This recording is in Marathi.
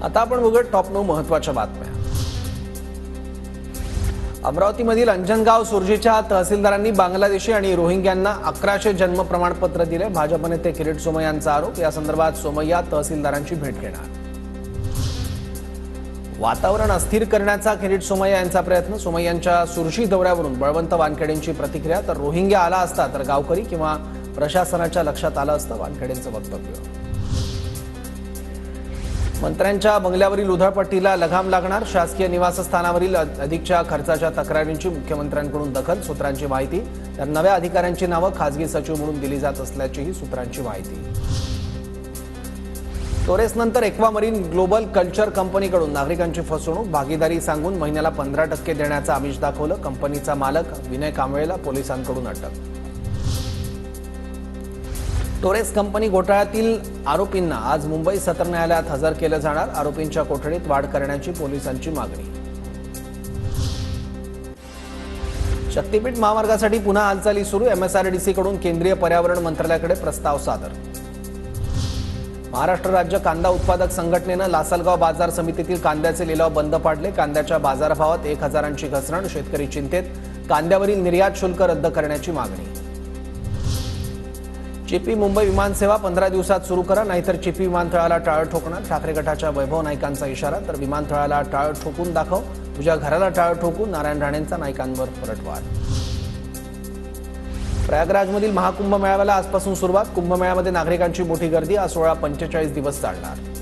आता आपण बघूया टॉप 9 महत्त्वाच्या बातम्या। अमरावतीमधील अंजनगाव सुरजीच्या तहसीलदारांनी बांगलादेशी आणि रोहिंग्यांना 1100 जन्म प्रमाणपत्र दिले। भाजप नेते किरीट सोमय्यांचा आरोप। या संदर्भात सोमय्या तहसीलदारांची भेट घेणार। वातावरण अस्थिर करण्याचा किरीट सोमय्या यांचा प्रयत्न। सोमय्यांच्या सुरजी दौऱ्यावरून बळवंत वानखेडेंची प्रतिक्रिया। तर रोहिंग्या आला असता तर गावकरी किंवा प्रशासनाच्या लक्षात आलं असतं, वानखेडेंचं वक्तव्य। मंत्र्यांच्या बंगल्यावरील उधळपट्टीला लगाम लागणार। शासकीय निवासस्थानावरील अधिकच्या खर्चाच्या तक्रारींची मुख्यमंत्र्यांकडून दखल। सूत्रांची माहिती। तर नव्या अधिकाऱ्यांची नावं खासगी सचिव म्हणून दिली जात असल्याचीही सूत्रांची माहिती। टोरेसनंतर एक्वामरीन ग्लोबल कल्चर कंपनीकडून नागरिकांची फसवणूक। भागीदारी सांगून महिन्याला 15% देण्याचं आमिष दाखवलं। कंपनीचा मालक विनय कांबळेला पोलिसांकडून अटक। टोरेस कंपनी घोटाळ्यातील आरोपींना आज मुंबई सत्र न्यायालयात हजर केलं जाणार। आरोपींच्या कोठडीत वाढ करण्याची पोलिसांची मागणी। शक्तीपीठ महामार्गासाठी पुन्हा हालचाली सुरू। MSRDC कडून केंद्रीय पर्यावरण मंत्रालयाकडे प्रस्ताव सादर। महाराष्ट्र राज्य कांदा उत्पादक संघटनेनं लासलगाव बाजार समितीतील कांद्याचे लिलाव बंद पाडले। कांद्याच्या बाजारभावात 1000ची घसरण। शेतकरी चिंतेत। कांद्यावरील निर्यात शुल्क रद्द करण्याची मागणी। चिपी मुंबई विमानसेवा 15 दिवसात सुरू करा, नाहीतर चिपी विमानतळाला टाळं ठोकणार। ठाकरे गटाच्या वैभव नाईकांचा इशारा। तर विमानतळाला टाळं ठोकून दाखव, तुझ्या घराला टाळं ठोकून नारायण राणेंचा नाईकांवर पलटवार। प्रयागराजमधील महाकुंभ मेळाव्याला आजपासून सुरुवात। कुंभमेळ्यामध्ये नागरिकांची मोठी गर्दी। हा सोहळा 45 दिवस चालणार।